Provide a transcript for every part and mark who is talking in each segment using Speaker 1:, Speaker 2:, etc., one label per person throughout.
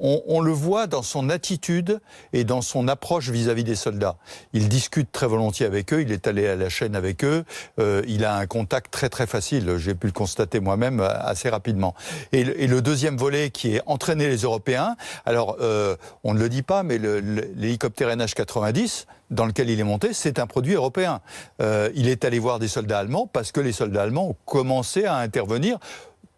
Speaker 1: on le voit dans son attitude et dans son approche vis-à-vis des soldats. Il discute très volontiers avec eux, il est allé à la chaîne avec eux, il a un contact très très facile, j'ai pu le constater moi-même assez rapidement. Et le deuxième volet qui est entraîner les Européens, alors on ne le dit pas, mais l'hélicoptère NH-90, dans lequel il est monté, c'est un produit européen. Il est allé voir des soldats allemands parce que les soldats allemands ont commencé à intervenir,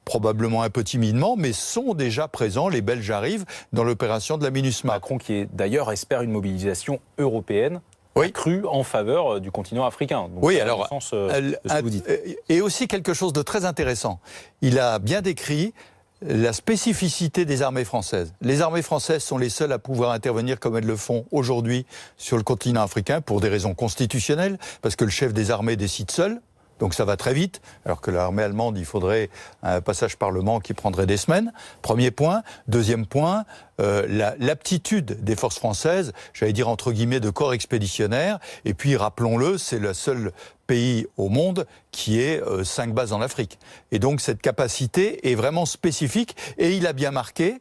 Speaker 1: probablement un peu timidement, mais sont déjà présents. Les Belges arrivent dans l'opération de la MINUSMA.
Speaker 2: Macron qui d'ailleurs espère une mobilisation européenne accrue en faveur du continent africain. Donc,
Speaker 1: oui, alors,
Speaker 2: sens, de ce que vous dites.
Speaker 1: Et aussi quelque chose de très intéressant. Il a bien décrit la spécificité des armées françaises. Les armées françaises sont les seules à pouvoir intervenir comme elles le font aujourd'hui sur le continent africain pour des raisons constitutionnelles, parce que le chef des armées décide seul. Donc ça va très vite, alors que l'armée allemande, il faudrait un passage parlement qui prendrait des semaines. Premier point. Deuxième point, l'aptitude des forces françaises, j'allais dire entre guillemets de corps expéditionnaire. Et puis rappelons-le, c'est le seul pays au monde qui ait 5 bases en Afrique. Et donc cette capacité est vraiment spécifique. Et il a bien marqué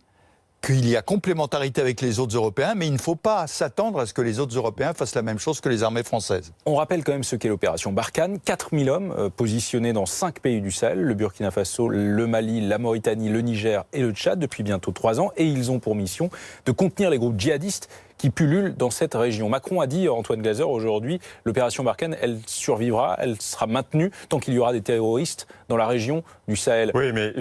Speaker 1: qu'il y a complémentarité avec les autres Européens, mais il ne faut pas s'attendre à ce que les autres Européens fassent la même chose que les armées françaises.
Speaker 2: On rappelle quand même ce qu'est l'opération Barkhane. 4000 hommes positionnés dans 5 pays du Sahel, le Burkina Faso, le Mali, la Mauritanie, le Niger et le Tchad depuis bientôt 3 ans. Et ils ont pour mission de contenir les groupes djihadistes qui pullulent dans cette région. Macron a dit, Antoine Glazer, aujourd'hui, l'opération Barkhane, elle survivra, elle sera maintenue tant qu'il y aura des terroristes dans la région du Sahel.
Speaker 3: Oui, mais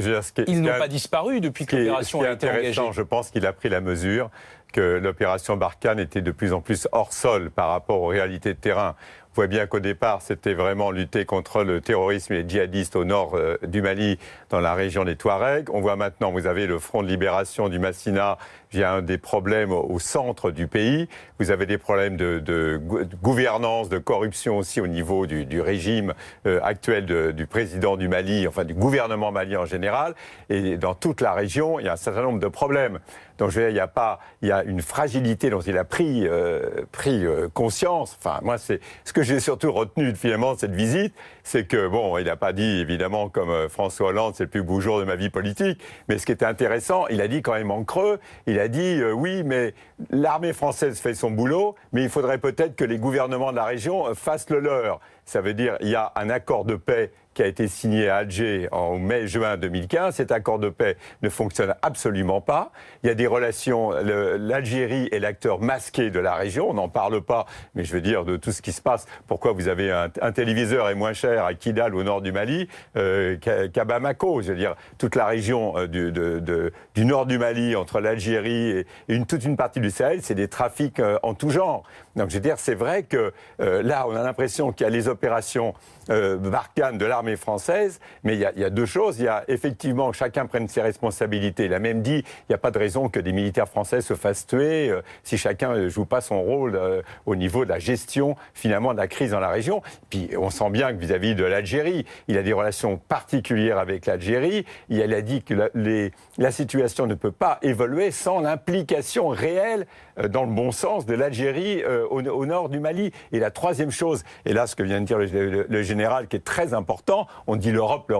Speaker 2: ils n'ont pas disparu depuis que l'opération a été engagée.
Speaker 3: Je pense qu'il a pris la mesure que l'opération Barkhane était de plus en plus hors sol par rapport aux réalités de terrain. On voit bien qu'au départ, c'était vraiment lutter contre le terrorisme et les djihadistes au nord du Mali, dans la région des Touaregs. On voit maintenant, vous avez le Front de libération du Massina, il y a des problèmes au centre du pays. Vous avez des problèmes de gouvernance, de corruption aussi au niveau du régime actuel du président du Mali, enfin du gouvernement malien en général. Et dans toute la région, il y a un certain nombre de problèmes. Donc je veux dire, il y a une fragilité dont il a pris conscience. Enfin, moi, c'est ce que j'ai surtout retenu finalement de cette visite, c'est que, bon, il n'a pas dit évidemment comme François Hollande, c'est le plus beau jour de ma vie politique, mais ce qui était intéressant, il a dit quand même en creux, il a dit oui, mais l'armée française fait son boulot, mais il faudrait peut-être que les gouvernements de la région fassent le leur. Ça veut dire il y a un accord de paix qui a été signé à Alger en mai-juin 2015. Cet accord de paix ne fonctionne absolument pas. Il y a des relations, l'Algérie est l'acteur masqué de la région, on n'en parle pas, mais je veux dire de tout ce qui se passe. Pourquoi vous avez un téléviseur est moins cher à Kidal au nord du Mali qu'à Bamako? Je veux dire, toute la région du nord du Mali, entre l'Algérie et toute une partie du Sahel, c'est des trafics en tout genre. Donc je veux dire, c'est vrai que là, on a l'impression qu'il y a les opérations Barkhane de l'armée française, mais il y a deux choses. Il y a effectivement que chacun prenne ses responsabilités. Il a même dit il n'y a pas de raison que des militaires français se fassent tuer si chacun ne joue pas son rôle au niveau de la gestion finalement de la crise dans la région. Puis on sent bien que vis-à-vis de l'Algérie, il a des relations particulières avec l'Algérie. Il a dit que la situation ne peut pas évoluer sans l'implication réelle dans le bon sens de l'Algérie au nord du Mali. Et la troisième chose, et là ce que vient de dire le général qui est très important, on dit l'Europe.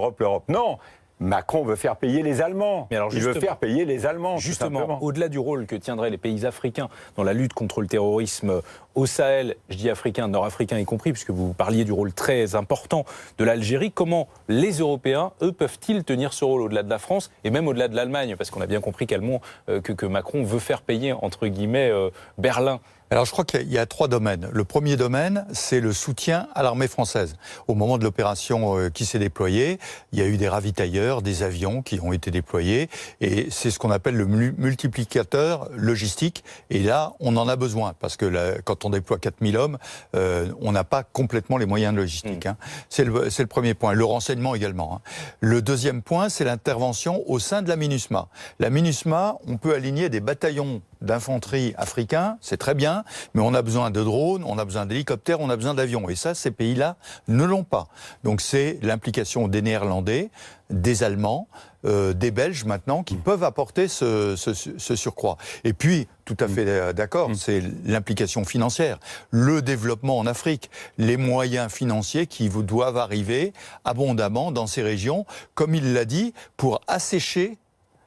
Speaker 3: Non, Macron veut faire payer les Allemands.
Speaker 2: Mais alors
Speaker 3: il veut faire payer les Allemands.
Speaker 2: Justement, au-delà du rôle que tiendraient les pays africains dans la lutte contre le terrorisme au Sahel, je dis africain, nord-africain y compris, puisque vous parliez du rôle très important de l'Algérie, comment les Européens, eux, peuvent-ils tenir ce rôle au-delà de la France et même au-delà de l'Allemagne? Parce qu'on a bien compris que Macron veut faire payer, entre guillemets, Berlin.
Speaker 1: Alors je crois qu'il y a 3 domaines. Le premier domaine, c'est le soutien à l'armée française. Au moment de l'opération qui s'est déployée, il y a eu des ravitailleurs, des avions qui ont été déployés, et c'est ce qu'on appelle le multiplicateur logistique. Et là, on en a besoin, parce que quand on déploie 4000 hommes, on n'a pas complètement les moyens de logistique. Hein. C'est le premier point. Le renseignement également. Hein. Le deuxième point, c'est l'intervention au sein de la MINUSMA. La MINUSMA, on peut aligner des bataillons d'infanterie africains, c'est très bien, mais on a besoin de drones, on a besoin d'hélicoptères, on a besoin d'avions. Et ça, ces pays-là ne l'ont pas. Donc c'est l'implication des Néerlandais, des Allemands, des Belges maintenant, qui peuvent apporter ce surcroît. Et puis, tout à fait d'accord, c'est l'implication financière, le développement en Afrique, les moyens financiers qui vous doivent arriver abondamment dans ces régions, comme il l'a dit, pour assécher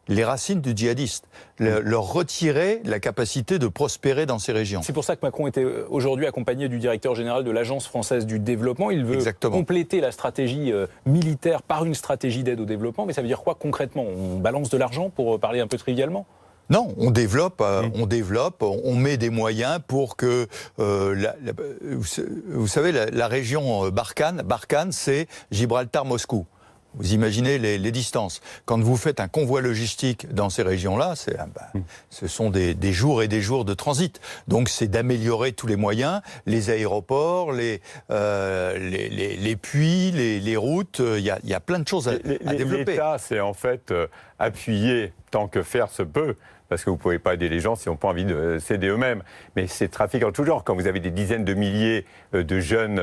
Speaker 1: les racines du djihadiste, leur retirer la capacité de prospérer dans ces régions.
Speaker 2: C'est pour ça que Macron était aujourd'hui accompagné du directeur général de l'Agence française du développement. Il veut compléter la stratégie militaire par une stratégie d'aide au développement. Mais ça veut dire quoi concrètement? On balance de l'argent, pour parler un peu trivialement?
Speaker 1: Non, on développe, on met des moyens pour que, vous savez, la région Barkhane, c'est Gibraltar-Moscou. Vous imaginez les distances. Quand vous faites un convoi logistique dans ces régions-là, ce sont des jours et des jours de transit. Donc c'est d'améliorer tous les moyens, les aéroports, les puits, les routes. Il y a plein de choses à développer.
Speaker 3: L'État, c'est en fait appuyer tant que faire se peut. Parce que vous ne pouvez pas aider les gens s'ils n'ont pas envie de s'aider eux-mêmes. Mais c'est trafic en tout genre. Quand vous avez des dizaines de milliers de jeunes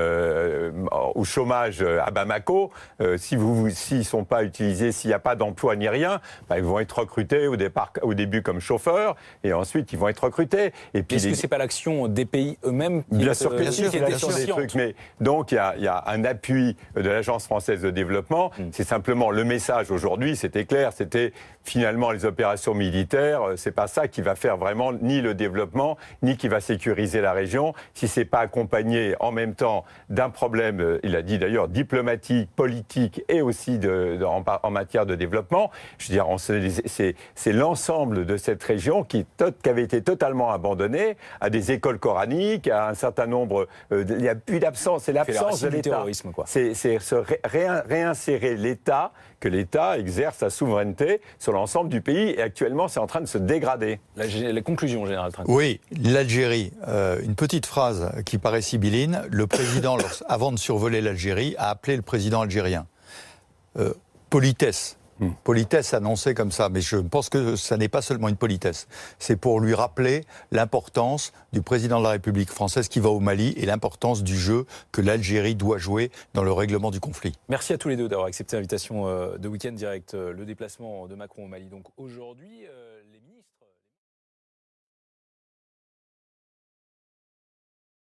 Speaker 3: au chômage à Bamako, s'ils ne sont pas utilisés, s'il n'y a pas d'emploi ni rien, ils vont être recrutés au début comme chauffeurs, et ensuite ils vont être recrutés. Et puis
Speaker 2: est-ce que ce n'est pas l'action des pays eux-mêmes qui
Speaker 3: bien sûr que c'est l'action des trucs. Mais donc il y a un appui de l'Agence française de développement. C'est simplement le message aujourd'hui, c'était clair, c'était finalement les opérations militaires. C'est pas ça qui va faire vraiment ni le développement, ni qui va sécuriser la région, si c'est pas accompagné en même temps d'un problème, il a dit d'ailleurs, diplomatique, politique et aussi en matière de développement. Je veux dire, c'est l'ensemble de cette région qui avait été totalement abandonnée à des écoles coraniques, à un certain nombre... il n'y a plus d'absence, c'est l'absence de l'État. C'est réinsérer l'État, que l'État exerce sa souveraineté sur l'ensemble du pays, et actuellement c'est en train de se dégrader.
Speaker 2: La conclusion, Général Trinquant.
Speaker 1: Oui, l'Algérie. Une petite phrase qui paraît sibylline. Le président, avant de survoler l'Algérie, a appelé le président algérien. Politesse. Politesse annoncée comme ça, mais je pense que ça n'est pas seulement une politesse. C'est pour lui rappeler l'importance du président de la République française qui va au Mali et l'importance du jeu que l'Algérie doit jouer dans le règlement du conflit.
Speaker 2: Merci à tous les deux d'avoir accepté l'invitation de Week-end Direct, le déplacement de Macron au Mali. Donc aujourd'hui, les ministres...